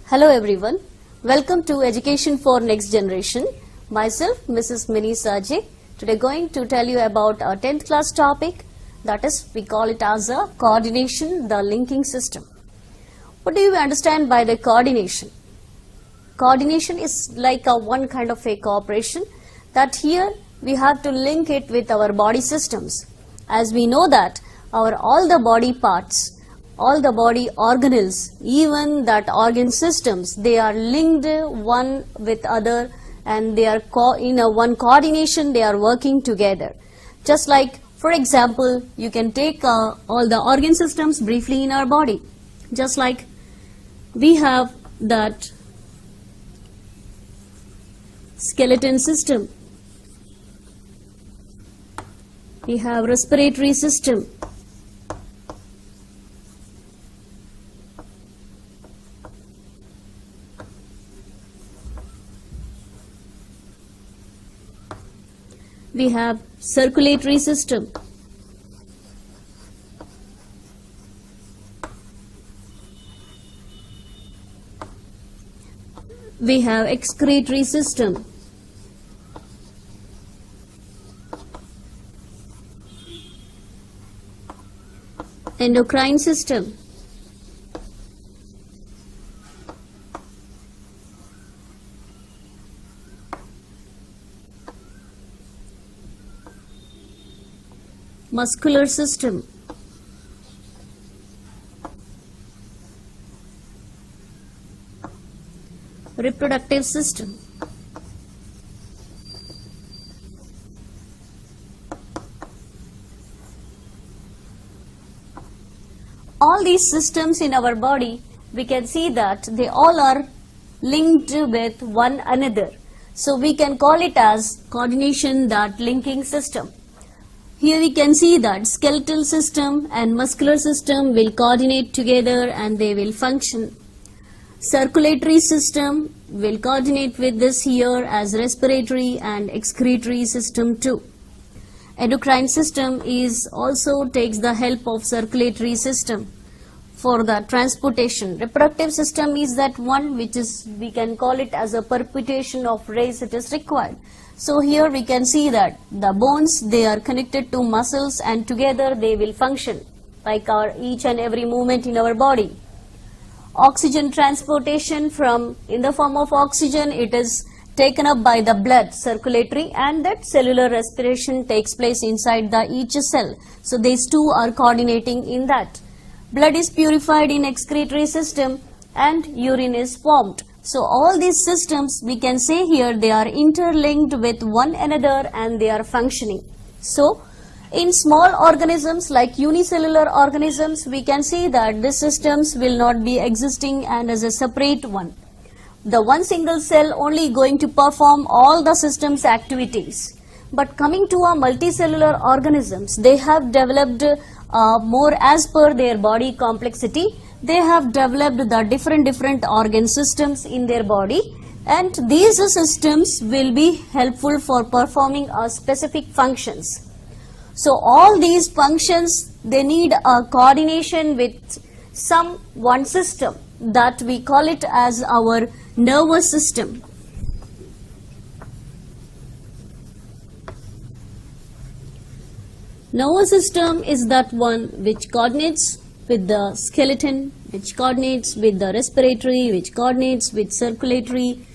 Hello everyone, welcome to Education for Next Generation. Myself, Mrs. Mini Sajay, today going to tell you about our 10th class topic, that is, we call it as a coordination, the linking system. What do you understand by the coordination? Coordination is like one kind of a cooperation that here we have to link it with our body systems. As we know that all the body parts, all the body organelles, even that organ systems, they are linked one with other, and they are in one coordination, they are working together. Just like, for example, you can take all the organ systems briefly in our body. Just like we have that skeleton system, we have respiratory system, we have circulatory system, we have excretory system, endocrine system, muscular system, reproductive system, all these systems in our body, we can see that they all are linked with one another. So we can call it as coordination, that linking system. Here we can see that skeletal system and muscular system will coordinate together and they will function. Circulatory system will coordinate with this here as respiratory and excretory system too. Endocrine system is also takes the help of circulatory system for the transportation. Reproductive system is that one which is, we can call it as a perpetuation of race, it is required. So here we can see that the bones, they are connected to muscles and together they will function like our each and every movement in our body. Oxygen transportation from, in the form of oxygen, it is taken up by the blood, circulatory, and that cellular respiration takes place inside the each cell. So these two are coordinating in that. Blood is purified in excretory system and urine is formed. So all these systems, we can say here, they are interlinked with one another and they are functioning. So in small organisms like unicellular organisms, we can see that these systems will not be existing and as a separate one. The one single cell only going to perform all the system's activities. But coming to our multicellular organisms, they have developed more as per their body complexity. They have developed the different organ systems in their body, and these systems will be helpful for performing specific functions. So all these functions, they need a coordination with some one system that we call it as our nervous system. Nervous system is that one which coordinates with the skeleton, which coordinates with the respiratory, which coordinates with circulatory,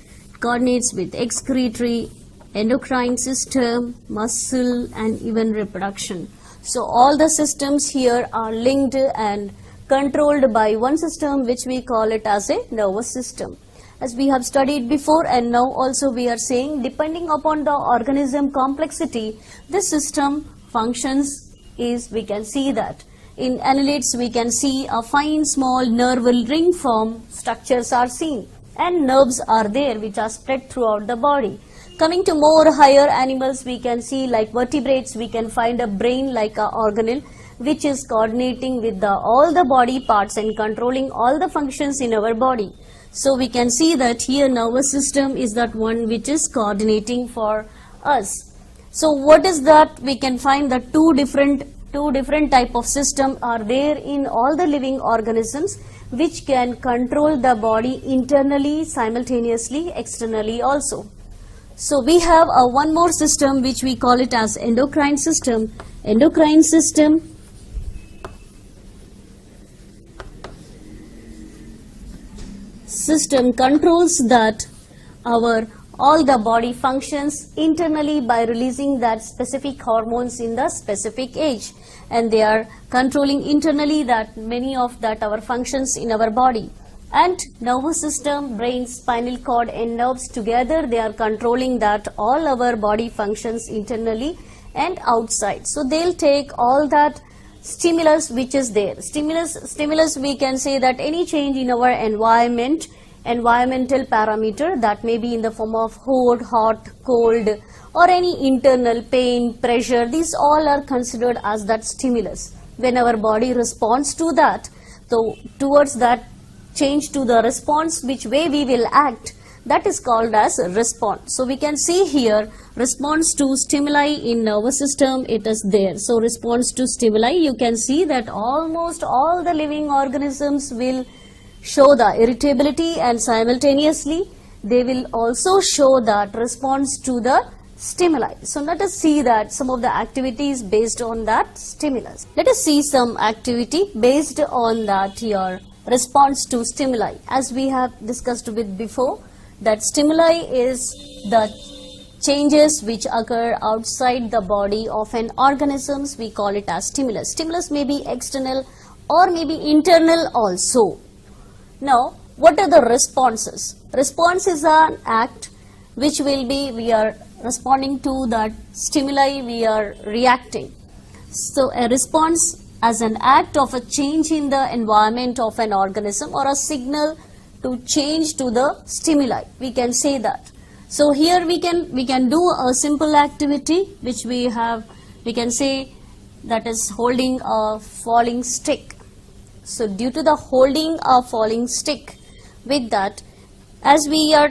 coordinates with excretory, endocrine system, muscle, and even reproduction. So all the systems here are linked and controlled by one system which we call it as a nervous system. As we have studied before, and now also we are saying, depending upon the organism complexity, this system functions is, we can see that. In annelids, we can see a fine small nerval ring form structures are seen, and nerves are there which are spread throughout the body. Coming to more higher animals, we can see like vertebrates, we can find a brain like a organelle which is coordinating with all the body parts and controlling all the functions in our body. So we can see that here nervous system is that one which is coordinating for us. So what is that? We can find that two different type of system are there in all the living organisms, which can control the body internally, simultaneously, externally also. So we have one more system which we call it as endocrine system. Endocrine system controls that all the body functions internally by releasing that specific hormones in the specific age, and they are controlling internally that many of that our functions in our body. And nervous system, brain, spinal cord and nerves together, they are controlling that all our body functions internally and outside. So they'll take all that stimulus which is there. Stimulus we can say that any change in our environmental parameter, that may be in the form of hot, cold, or any internal pain, pressure, these all are considered as that stimulus. When our body responds to that, so towards that change to the response, which way we will act, that is called as response. So we can see here response to stimuli in nervous system, it is there. So response to stimuli, you can see that almost all the living organisms will show the irritability, and simultaneously they will also show that response to the stimuli. So let us see that some of the activities based on that stimulus. Let us see some activity based on that your response to stimuli. As we have discussed with before, that stimuli is the changes which occur outside the body of an organism, we call it as stimulus. Stimulus may be external or may be internal also. Now, what are the responses? Response is an act which will be, we are responding to that stimuli, we are reacting. So, a response as an act of a change in the environment of an organism or a signal to change to the stimuli, we can say that. So, here we can do a simple activity which we can say that is holding a falling stick. So due to the holding a falling stick, with that, as we are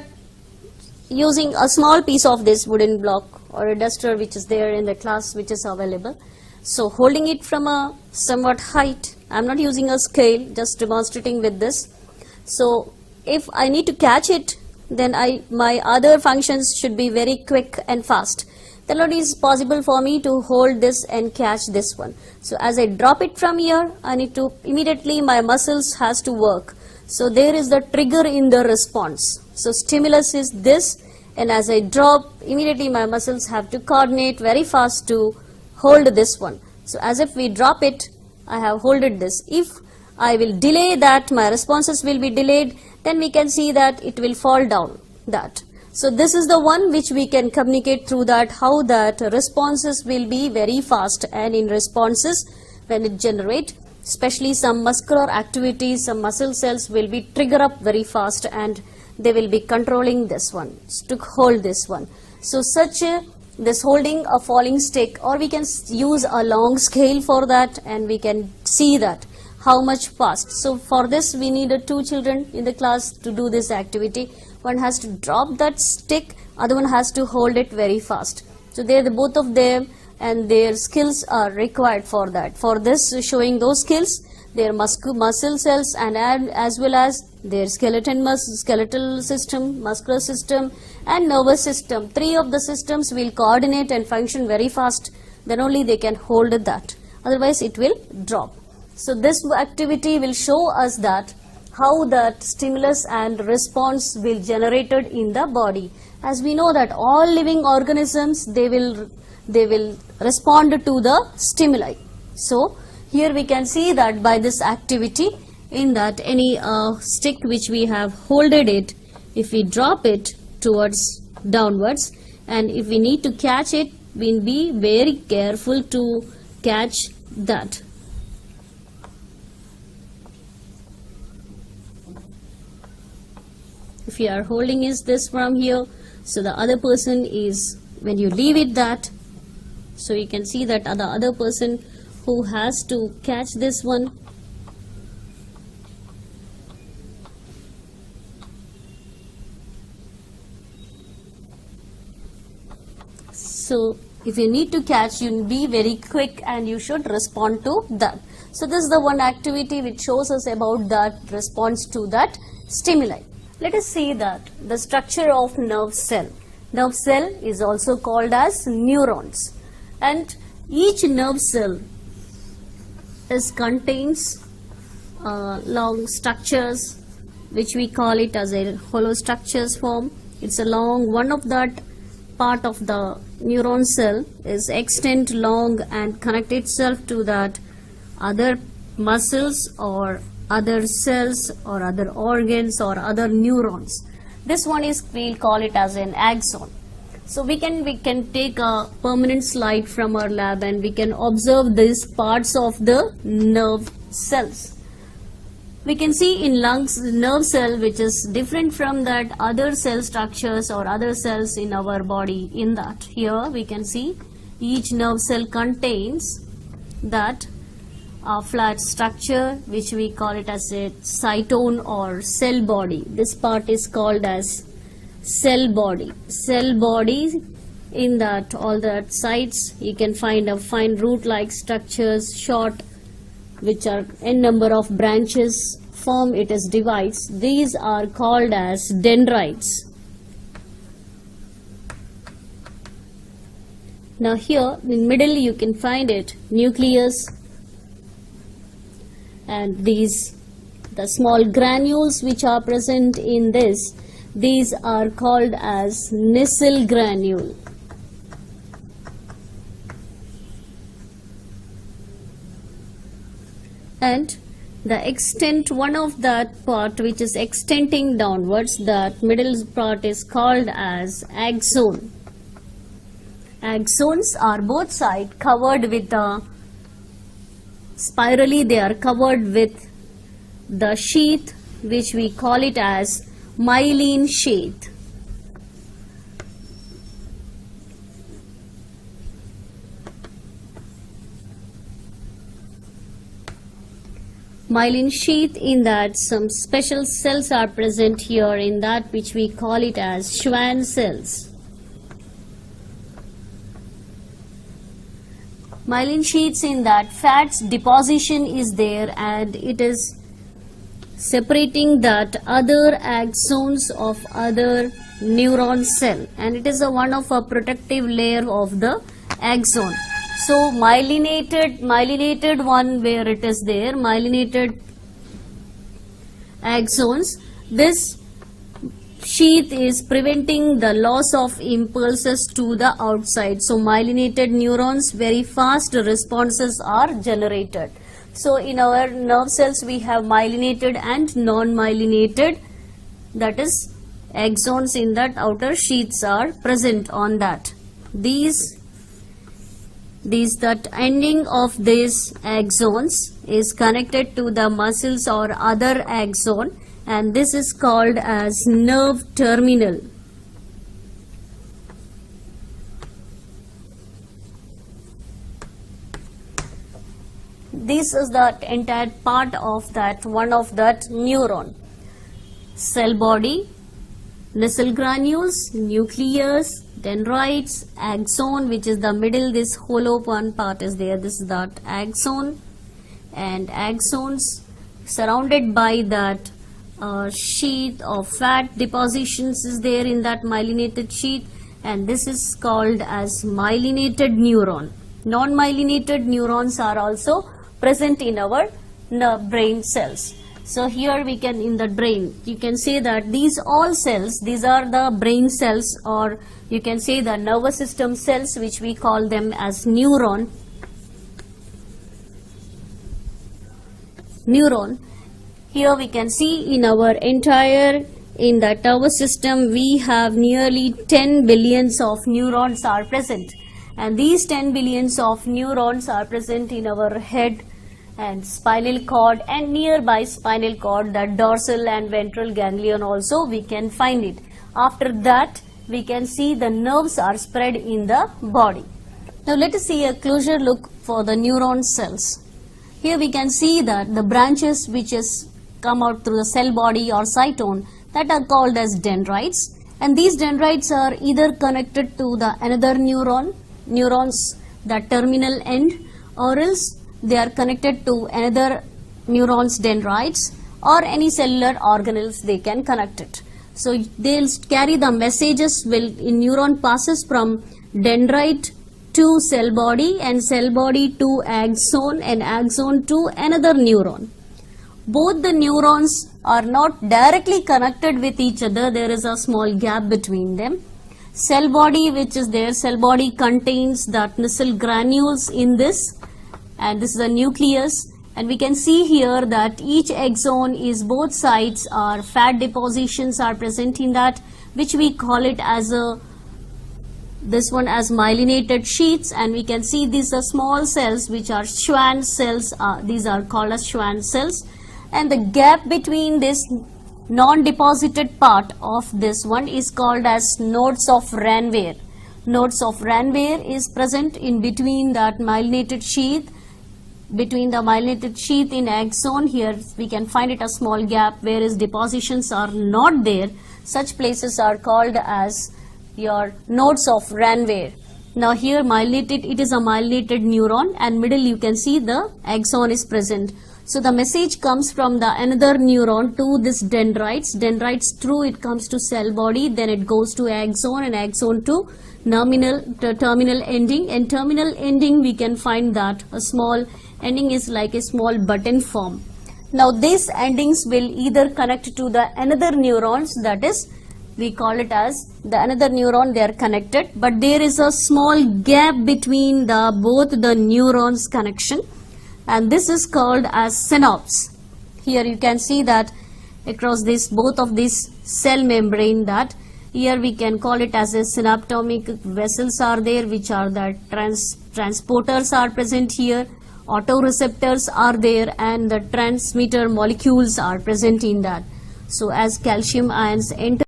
using a small piece of this wooden block or a duster which is there in the class which is available, so holding it from a somewhat height, I am not using a scale, just demonstrating with this. So if I need to catch it, then my other functions should be very quick and fast. Then it is possible for me to hold this and catch this one. So as I drop it from here, I need to immediately my muscles has to work. So there is the trigger in the response. So stimulus is this, and as I drop, immediately my muscles have to coordinate very fast to hold this one. So as if we drop it, I have holded this. If I will delay that, my responses will be delayed, then we can see that it will fall down that. So this is the one which we can communicate through that, how that responses will be very fast, and in responses when it generate, especially some muscular activities, some muscle cells will be trigger up very fast and they will be controlling this one to hold this one. So this holding a falling stick, or we can use a long scale for that, and we can see that how much fast. So for this we needed two children in the class to do this activity. One has to drop that stick, other one has to hold it very fast. So they are both of them, and their skills are required for that. For this, showing those skills, their muscle cells and as well as their skeletal system, muscular system and nervous system. Three of the systems will coordinate and function very fast. Then only they can hold that. Otherwise it will drop. So this activity will show us that how that stimulus and response will generated in the body. As we know that all living organisms, they will respond to the stimuli. So here we can see that by this activity, in that any stick which we have holded it, if we drop it towards downwards, and if we need to catch it, we will be very careful to catch that. If you are holding is this from here, so the other person is, when you leave it that, so you can see that the other person who has to catch this one. So If you need to catch, you be very quick and you should respond to that. So this is the one activity which shows us about that response to that stimuli. Let us see that the structure of nerve cell. Nerve cell is also called as neurons, and each nerve cell contains long structures which we call it as a hollow structures form. It's a long, one of that part of the neuron cell is extend long and connect itself to that other muscles or other cells or other organs or other neurons. This one is, we'll call it as an axon. So we can take a permanent slide from our lab and we can observe these parts of the nerve cells. We can see in lungs nerve cell which is different from that other cell structures or other cells in our body. In that here we can see each nerve cell contains that flat structure which we call it as a cytone or cell body. This part is called as cell body. Cell body, in that all that sides you can find a fine root like structures, short, which are n number of branches form it as divides. These are called as dendrites. Now here in middle you can find it nucleus, and these the small granules which are present in this, these are called as Nissl granule. And the extent, one of that part which is extending downwards, that middle part is called as axon. Axons are both sides covered with the spirally, they are covered with the sheath which we call it as myelin sheath. Myelin sheath, in that some special cells are present here in that which we call it as Schwann cells. Myelin sheaths, in that fats deposition is there and it is separating that other axons of other neuron cell, and it is a one of a protective layer of the axon. So myelinated one where it is there, myelinated axons, this sheath is preventing the loss of impulses to the outside. So myelinated neurons, very fast responses are generated. So in our nerve cells we have myelinated and non-myelinated, that is axons in that outer sheaths are present on that. That ending of these axons is connected to the muscles or other axon, and this is called as nerve terminal. This is the entire part of that one of that neuron. Cell body, Nissl granules, nucleus, dendrites, axon, which is the middle, this hollow one part is there, this is that axon, and axons surrounded by that sheath of fat depositions is there in that myelinated sheath, and this is called as myelinated neuron. Non-myelinated neurons are also present in our brain cells. So here we can, in the brain, you can say that these all cells, these are the brain cells, or you can say the nervous system cells, which we call them as neuron. Here we can see in our entire, in the nervous system, we have nearly 10 billions of neurons are present. And these 10 billions of neurons are present in our head and spinal cord, and nearby spinal cord, the dorsal and ventral ganglion also we can find it. After that we can see the nerves are spread in the body. Now let us see a closer look for the neuron cells. Here we can see that the branches which is come out through the cell body or cytone, that are called as dendrites, and these dendrites are either connected to the another neuron, neurons, the terminal end, or else they are connected to another neurons dendrites or any cellular organelles they can connect it. So they'll carry the messages in neuron passes from dendrite to cell body and cell body to axon and axon to another neuron. Both the neurons are not directly connected with each other. There is a small gap between them. Cell body, which is there, cell body contains the nissl granules in this, and this is a nucleus, and we can see here that each axon is both sides are fat depositions are present in that, which we call it as this one as myelinated sheaths, and we can see these are small cells which are Schwann cells. These are called as Schwann cells, and the gap between this non-deposited part of this one is called as nodes of Ranvier. Nodes of Ranvier is present in between that myelinated sheath. Between the myelinated sheath in axon, here we can find it a small gap, whereas depositions are not there. Such places are called as your nodes of Ranvier. Now here myelinated, it is a myelinated neuron, and middle you can see the axon is present. So the message comes from the another neuron to this dendrites. Dendrites through it comes to cell body, then it goes to axon and axon to terminal ending. And terminal ending we can find that a small ending is like a small button form. Now these endings will either connect to the another neurons, that is we call it as the another neuron, they are connected, but there is a small gap between the both the neurons connection, and this is called as synapse. Here you can see that across this both of these cell membrane, that here we can call it as a synaptomic vessels are there, which are the transporters are present here, autoreceptors are there, and the transmitter molecules are present in that. So as calcium ions enter